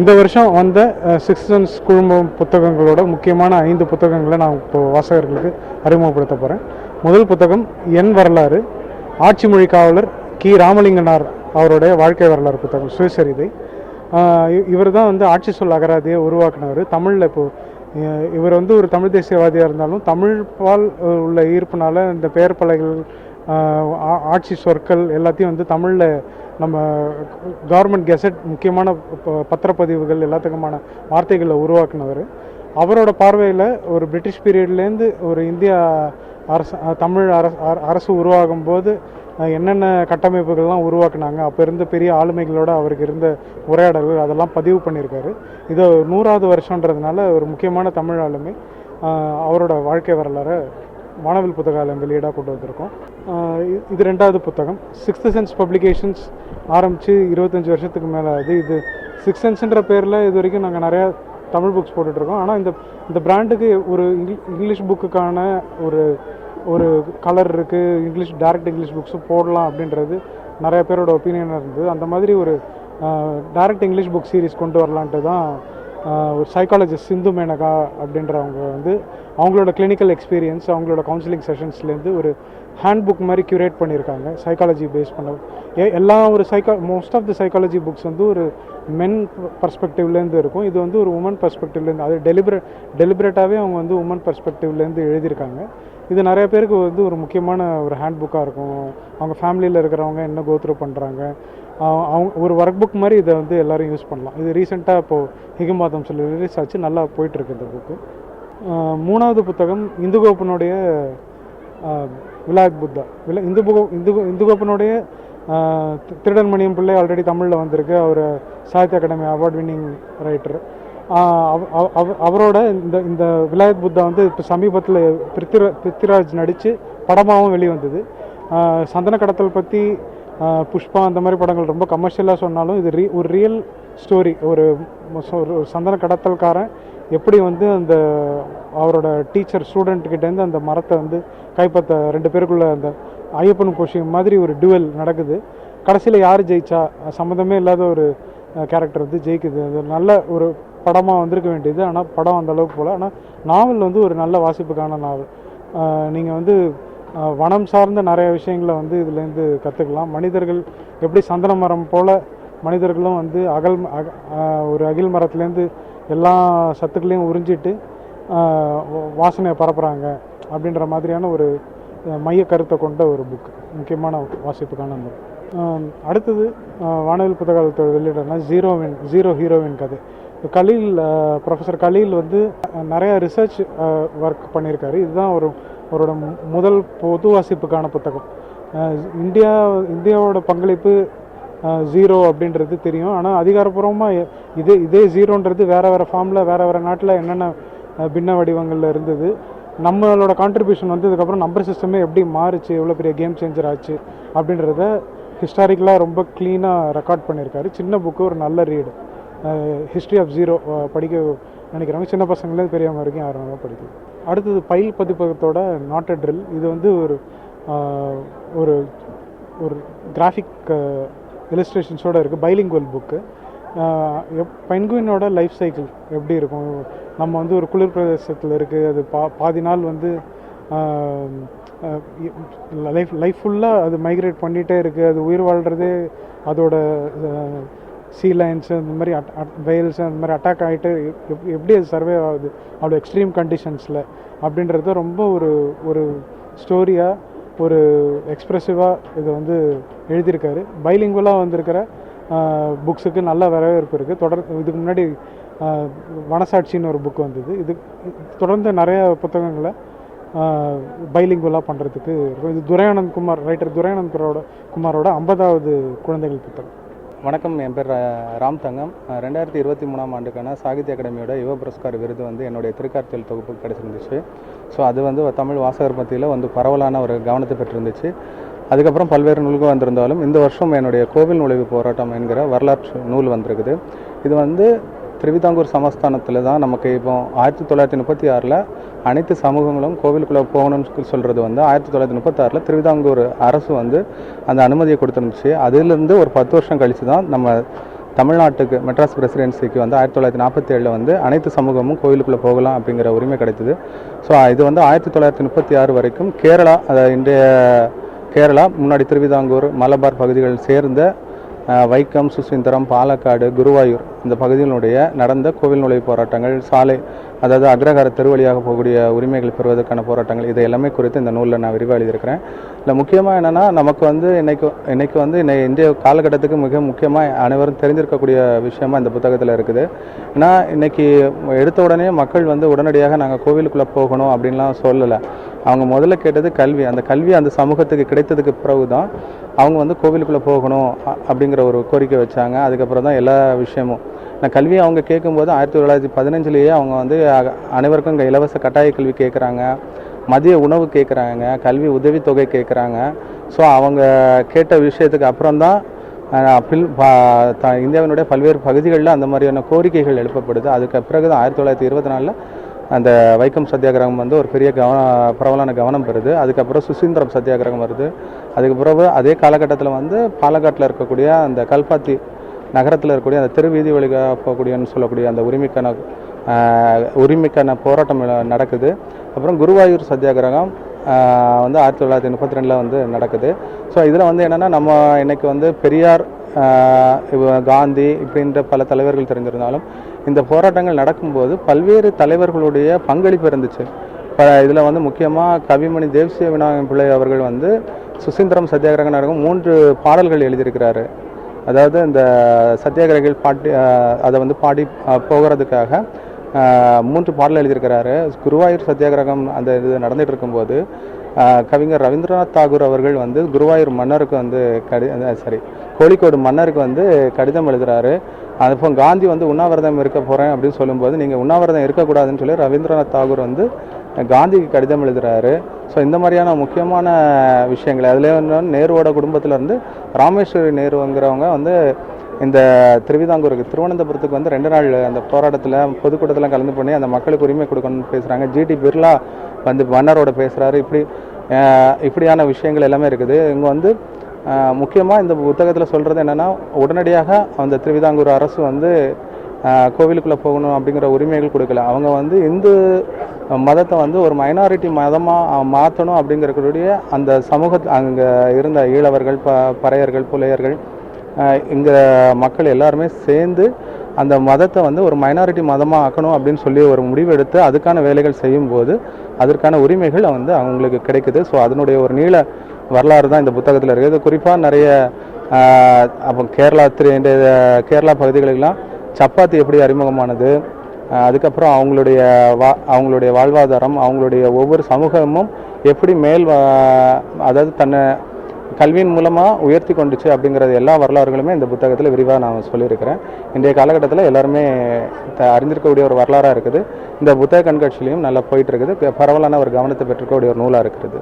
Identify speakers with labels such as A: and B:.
A: இந்த வருஷம் வந்த சிக்ஸ்த் சென்ஸ் குழுமம் புத்தகங்களோட முக்கியமான 5 புத்தகங்களை நான் இப்போ வாசகர்களுக்கு அறிமுகப்படுத்த போகிறேன். முதல் புத்தகம் என் வரலாறு, ஆட்சி மொழி காவலர் கி. ராமலிங்கனார் அவருடைய வாழ்க்கை வரலாறு புத்தகம், சுயசரிதை. இவர் தான் வந்து ஆட்சி சொல் அகராதியை உருவாக்குனவர். தமிழில் இப்போது இவர் வந்து ஒரு தமிழ் தேசியவாதியாக இருந்தாலும் தமிழ் பால் உள்ள ஈர்ப்புனால இந்த பெயர் பலகைகள், ஆட்சி சொற்கள் எல்லாத்தையும் வந்து தமிழில் நம்ம கவர்மெண்ட் கெசட் முக்கியமான பத்திரப்பதிவுகள் எல்லாத்துக்குமான வார்த்தைகளை உருவாக்குனவர். அவரோட பார்வையில் ஒரு பிரிட்டிஷ் பீரியட்லேருந்து ஒரு இந்தியா தமிழ் அரசு உருவாகும் போது என்னென்ன கட்டமைப்புகள்லாம் உருவாக்குனாங்க, அப்போ இருந்த பெரிய ஆளுமைகளோட அவருக்கு இருந்த உரையாடல்கள் அதெல்லாம் பதிவு பண்ணியிருக்காரு. இது 100வது வருஷன்றதுனால ஒரு முக்கியமான தமிழ் ஆளுமை. அவரோட வாழ்க்கை வரலாறை வானவில் புத்தகாலயம் வெளியீடாக கொண்டு வந்திருக்கோம். இது 2வது புத்தகம். சிக்ஸ்த் சென்ஸ் பப்ளிகேஷன்ஸ் ஆரம்பித்து 25 வருஷத்துக்கு மேலே ஆகுது. இது சிக்ஸ்த் சென்ஸ்ன்ற பேரில் இது வரைக்கும் நாங்கள் நிறையா தமிழ் புக்ஸ் போட்டுட்ருக்கோம். ஆனால் இந்த பிராண்டுக்கு ஒரு இங்கிலீஷ் புக்குக்கான ஒரு கலர் இருக்குது, டைரக்ட் இங்கிலீஷ் புக்ஸும் போடலாம் அப்படின்றது நிறைய பேரோட ஒப்பீனியனாக இருந்தது. அந்த மாதிரி ஒரு டைரக்ட் இங்கிலீஷ் புக் சீரீஸ் கொண்டு வரலான்ட்டு தான் ஒரு சைக்காலஜிஸ்ட் சிந்து மேனகா அப்படின்றவங்க வந்து அவங்களோட கிளினிக்கல் எக்ஸ்பீரியன்ஸ், அவங்களோட கவுன்சிலிங் செஷன்ஸ்லேருந்து ஒரு ஹேண்ட் புக் மாதிரி க்யூரேட் பண்ணியிருக்காங்க. சைக்காலஜி பேஸ் பண்ண most of the psychology books வந்து ஒரு மென் பர்ஸ்பெக்டிவ்லேருந்து இருக்கும். இது வந்து ஒரு உமன் பர்ஸ்பெக்டிவ்லேருந்து, அது டெலிபரேட்டாகவே அவங்க வந்து உமன் பர்ஸ்பெக்டிவ்லேருந்து எழுதியிருக்காங்க. இது நிறைய பேருக்கு வந்து ஒரு முக்கியமான ஒரு ஹேண்ட் புக்காக இருக்கும். அவங்க ஃபேமிலியில் இருக்கிறவங்க என்ன கோத்ரூ பண்ணுறாங்க, அவங்க ஒரு ஒர்க் புக் மாதிரி இதை வந்து எல்லோரும் யூஸ் பண்ணலாம். இது ரீசெண்டாக இப்போது ஹிகம்பாதம் சொல்லி ரிலீஸ் ஆச்சு, நல்லா போயிட்டுருக்கு இந்த புக்கு. 3வது புத்தகம் இந்துகோப்பனுடைய விலாயத் புத்தா. இந்துகோப்பனுடைய திருடன் மணியம் பிள்ளை ஆல்ரெடி தமிழில் வந்திருக்கு. அவர் Sahitya Akademi award winning writer. அவரோட இந்த விலாயத் புத்தா வந்து இப்போ சமீபத்தில் பிருத்திராஜ் நடித்து படமாகவும் வெளிவந்தது. சந்தன கடத்தல் பற்றி புஷ்பா அந்த மாதிரி படங்கள் ரொம்ப கமர்ஷியலாக சொன்னாலும் இது ஒரு ரியல் ஸ்டோரி. ஒரு சந்தன கடத்தல்காரன் எப்படி வந்து அந்த அவரோட டீச்சர் ஸ்டூடெண்ட்கிட்டேருந்து அந்த மரத்தை வந்து கைப்பற்ற 2 பேருக்குள்ள அந்த ஐயப்பன் கோஷியம் மாதிரி ஒரு டுவெல் நடக்குது. கடைசியில் யார் ஜெயிச்சா, சம்மந்தமே இல்லாத ஒரு கேரக்டர் வந்து ஜெயிக்குது. அது நல்ல ஒரு படமாக வந்திருக்க வேண்டியது. ஆனால் படம் அந்த அளவுக்கு போகல. ஆனால் நாவல் வந்து ஒரு நல்ல வாசிப்புக்கான நாவல். நீங்கள் வந்து வனம் சார்ந்த நிறைய விஷயங்களை வந்து இதுலேருந்து கற்றுக்கலாம். மனிதர்கள் எப்படி சந்தன மரம் போல் மனிதர்களும் வந்து ஒரு அகில் மரத்துலேருந்து எல்லா சத்துக்களையும் உறிஞ்சிட்டு வாசனையை பரப்புகிறாங்க அப்படின்ற மாதிரியான ஒரு மைய கருத்தை கொண்ட ஒரு புக், முக்கியமான வாசிப்புக்கான அந்த. அடுத்தது வானவில் புத்தகத்தோட வெளியிடனா ஜீரோ ஹீரோவின் கதை. ப்ரொஃபஸர் கலீல் வந்து நிறையா ரிசர்ச் ஒர்க் பண்ணியிருக்காரு. இதுதான் அவரோட முதல் பொது வாசிப்புக்கான புத்தகம். இந்தியாவோட பங்களிப்பு 0 அப்படின்றது தெரியும். ஆனால் அதிகாரப்பூர்வமாக இதே 0ன்றது வேறு ஃபார்மில் வேறு நாட்டில் என்னென்ன பின்ன வடிவங்களில் இருந்தது, நம்மளோட கான்ட்ரிபியூஷன் வந்து இதுக்கப்புறம் நம்பர் சிஸ்டமே எப்படி மாறுச்சு, எவ்வளோ பெரிய கேம் சேஞ்சர் ஆச்சு அப்படின்றத ஹிஸ்டாரிக்கலாக ரொம்ப க்ளீனாக ரெக்கார்ட் பண்ணியிருக்காரு. சின்ன புக்கு, ஒரு நல்ல ரீடு. ஹிஸ்ட்ரி ஆஃப் 0 படிக்க நினைக்கிறவங்க சின்ன பசங்களே பெரியவங்க வரைக்கும் யாரும் படிக்கும். அடுத்தது பைல் பதிப்பகத்தோட நாட் அ ட்ரில். இது வந்து ஒரு கிராஃபிக் இலஸ்ட்ரேஷன்ஸோடு இருக்குது. Bilingual book. பென்குயினோட லைஃப் சைக்கிள் எப்படி இருக்கும், நம்ம வந்து ஒரு குளிர் பிரதேசத்தில் இருக்குது, அது பாதி நாள் வந்து லைஃப் ஃபுல்லாக அது மைக்ரேட் பண்ணிகிட்டே இருக்குது, அது உயிர் வாழ்கிறதே அதோட சீ லைன்ஸு அந்த மாதிரி வெயில்ஸு அந்த மாதிரி அட்டாக் ஆகிட்டு எப்படி அது சர்வே ஆகுது அவ்வளோ எக்ஸ்ட்ரீம் கண்டிஷன்ஸில் அப்படின்றத ரொம்ப ஒரு ஸ்டோரியாக, ஒரு எக்ஸ்ப்ரெசிவாக இதை வந்து எழுதியிருக்காரு. பைலிங்குவலாக வந்திருக்கிற புக்ஸுக்கு நல்ல வரவேற்பு இருக்குது. இதுக்கு முன்னாடி வனசாட்சின்னு ஒரு புக் வந்தது. இது தொடர்ந்து நிறைய புத்தகங்களை பைலிங்குவலாக பண்ணுறதுக்கு இருக்கும். இது ரைட்டர் துரையானந்த் குமாரோட 50வது குழந்தைகள் புத்தகம்.
B: வணக்கம், என் பேர் ராம் தங்கம். 2023ஆம் ஆண்டுக்கான சாகித்ய அகாடமியோட யுவ புரஸ்கார் விருது வந்து என்னுடைய திருக்கார்த்தியல் தொகுப்புக்கு கிடச்சிருந்துச்சு. ஸோ அது வந்து தமிழ் வாசகர் மத்தியில் வந்து பரவலான ஒரு கவனத்தை பெற்றிருந்துச்சு. அதுக்கப்புறம் பல்வேறு நூல்கள் வந்திருந்தாலும் இந்த வருஷம் என்னுடைய கோவில் நுழைவு போராட்டம் என்கிற வரலாற்று நூல் வந்திருக்குது. இது வந்து திருவிதாங்கூர் சமஸ்தானத்தில் தான் நமக்கு இப்போ 1936 அனைத்து சமூகங்களும் கோவிலுக்குள்ளே போகணும்னு சொல்கிறது வந்து 1936 திருவிதாங்கூர் அரசு வந்து அந்த அனுமதியை கொடுத்துருந்துச்சு. அதிலிருந்து ஒரு 10 வருஷம் கழித்து தான் நம்ம தமிழ்நாட்டுக்கு மெட்ராஸ் பிரசிடென்சிக்கு வந்து 1947 வந்து அனைத்து சமூகமும் கோவிலுக்குள்ளே போகலாம் அப்படிங்கிற உரிமை கிடைத்தது. ஸோ இது வந்து 1936 வரைக்கும் கேரளா, அதாவது இன்றைய கேரளா, முன்னாடி திருவிதாங்கூர், மலபார் பகுதிகள் சேர்ந்த வைக்கம், சுசீந்திரம், பாலக்காடு, குருவாயூர் இந்த பகுதிகளுடைய நடந்த கோவில் நுழைவு போராட்டங்கள், சாலை, அதாவது அக்ரஹார தெருவழியாக போகக்கூடிய உரிமைகள் பெறுவதற்கான போராட்டங்கள், இதை எல்லாமே குறித்து இந்த நூலில் நான் விரிவாக எழுதியிருக்கிறேன். இல்லை முக்கியமாக என்னென்னா, நமக்கு வந்து இன்னைக்கு வந்து இன்றைய காலகட்டத்துக்கு மிக முக்கியமாக அனைவரும் தெரிஞ்சிருக்கக்கூடிய விஷயமா இந்த புத்தகத்தில் இருக்குது. ஏன்னா இன்னைக்கு எடுத்த உடனே மக்கள் வந்து உடனடியாக நாங்கள் கோவிலுக்குள்ளே போகணும் அப்படின்லாம் சொல்லலை. அவங்க முதல்ல கேட்டது கல்வி. அந்த கல்வி அந்த சமூகத்துக்கு கிடைத்ததுக்கு பிறகு தான் அவங்க வந்து கோவிலுக்குள்ளே போகணும் அப்படிங்கிற ஒரு கோரிக்கை வச்சாங்க. அதுக்கப்புறம் தான் எல்லா விஷயமும் நான் கல்வியை அவங்க கேட்கும்போது 1915 அவங்க வந்து அனைவருக்கும் இங்கே இலவச கட்டாய கல்வி கேட்குறாங்க, மதிய உணவு கேட்குறாங்க, கல்வி உதவித்தொகை கேட்குறாங்க. ஸோ அவங்க கேட்ட விஷயத்துக்கு அப்புறம் தான் இந்தியாவினுடைய பல்வேறு பகுதிகளில் அந்த மாதிரியான கோரிக்கைகள் எழுப்பப்படுது. அதுக்கு பிறகு தான் 1924 அந்த வைக்கம் சத்தியாகிரகம் வந்து ஒரு பெரிய பரவலான கவனம் பெறுது. அதுக்கப்புறம் சுசீந்திரம் சத்தியாகிரகம் வருது. அதுக்கு பிறகு அதே காலகட்டத்தில் வந்து பாலக்காட்டில் இருக்கக்கூடிய அந்த கல்பாத்தி நகரத்தில் இருக்கக்கூடிய அந்த தெருவீதி வழியாக போகக்கூடியன்னு சொல்லக்கூடிய அந்த உரிமைக்கான போராட்டம் நடக்குது. அப்புறம் குருவாயூர் சத்தியாகிரகம் வந்து 1932 வந்து நடக்குது. ஸோ இதில் வந்து என்னென்னா, நம்ம இன்னைக்கு வந்து பெரியார், காந்தி இப்படின்ற பல தலைவர்கள் தெரிஞ்சிருந்தாலும் இந்த போராட்டங்கள் நடக்கும்போது பல்வேறு தலைவர்களுடைய பங்களிப்பு இருந்துச்சு. இதில் வந்து முக்கியமாக கவிமணி தேவசிய விநாயகம் பிள்ளை அவர்கள் வந்து சுசீந்திரம் சத்தியாகிரகம் நடக்கும் 3 பாடல்கள் எழுதியிருக்கிறாரு. அதாவது இந்த சத்தியாகிரகிகள் அதை வந்து பாடி போகிறதுக்காக 3 பாடல் எழுதியிருக்கிறாரு. குருவாயூர் சத்தியாகிரகம் அந்த இது நடந்துகிட்டு இருக்கும்போது கவிஞர் ரவீந்திரநாத் தாகூர் அவர்கள் வந்து குருவாயூர் மன்னருக்கு வந்து கோழிக்கோடு மன்னருக்கு வந்து கடிதம் எழுதுகிறாரு. அப்போ காந்தி வந்து உண்ணாவிரதம் இருக்க போகிறேன் அப்படின்னு சொல்லும்போது, நீங்கள் உண்ணாவிரதம் இருக்கக்கூடாதுன்னு சொல்லி ரவீந்திரநாத் தாகூர் வந்து காந்திக்கு கடிதம் எழுதுகிறாரு. ஸோ இந்த மாதிரியான முக்கியமான விஷயங்கள் அதில் நேருவோட குடும்பத்திலேருந்து ராமேஸ்வரி நேருங்கிறவங்க வந்து இந்த திருவிதாங்கூருக்கு, திருவனந்தபுரத்துக்கு வந்து 2 நாள் அந்த போராட்டத்தில் பொதுக்கூட்டத்தில் கலந்து பண்ணி அந்த மக்களுக்கு உரிமை கொடுக்கணும்னு பேசுகிறாங்க. ஜிடி பிர்லா வந்து மன்னரோட பேசுகிறாரு. இப்படியான விஷயங்கள் எல்லாமே இருக்குது. இங்கே வந்து முக்கியமாக இந்த புத்தகத்தில் சொல்கிறது என்னென்னா, உடனடியாக அந்த திருவிதாங்கூர் அரசு வந்து கோவிலுக்குள்ளே போகணும் அப்படிங்கிற உரிமைகள் கொடுக்கல. அவங்க வந்து இந்து மதத்தை வந்து ஒரு மைனாரிட்டி மதமாக மாற்றணும் அப்படிங்கிறக்கூடிய அந்த அங்கே இருந்த ஈழவர்கள், பறையர்கள், புலையர்கள், இங்கே மக்கள் எல்லாருமே சேர்ந்து அந்த மதத்தை வந்து ஒரு மைனாரிட்டி மதமாக ஆக்கணும் அப்படின்னு சொல்லி ஒரு முடிவு எடுத்து அதுக்கான வேலைகள் செய்யும்போது அதற்கான உரிமைகள் வந்து அவங்களுக்கு கிடைக்குது. ஸோ அதனுடைய ஒரு நீள வரலாறு தான் இந்த புத்தகத்தில் இருக்குது. இது குறிப்பாக நிறைய அப்போ கேரளா பகுதிகளுக்கெல்லாம் சப்பாத்தி எப்படி அறிமுகமானது, அதுக்கப்புறம் அவங்களுடைய வாழ்வாதாரம், அவங்களுடைய ஒவ்வொரு சமூகமும் எப்படி அதாவது தன்னை கல்வியின் மூலமாக உயர்த்தி கொண்டுச்சு அப்படிங்கிறது எல்லா வரலாறுகளுமே இந்த புத்தகத்தில் விரிவாக நான் சொல்லியிருக்கிறேன். இன்றைய காலகட்டத்தில் எல்லாருமே அறிந்திருக்கக்கூடிய ஒரு வரலாறாக இருக்குது. இந்த புத்தக கண்காட்சியிலையும் நல்லா போயிட்டு இருக்குது. பரவலான ஒரு கவனத்தை பெற்றுக்கக்கூடிய ஒரு நூலாக இருக்கிறது.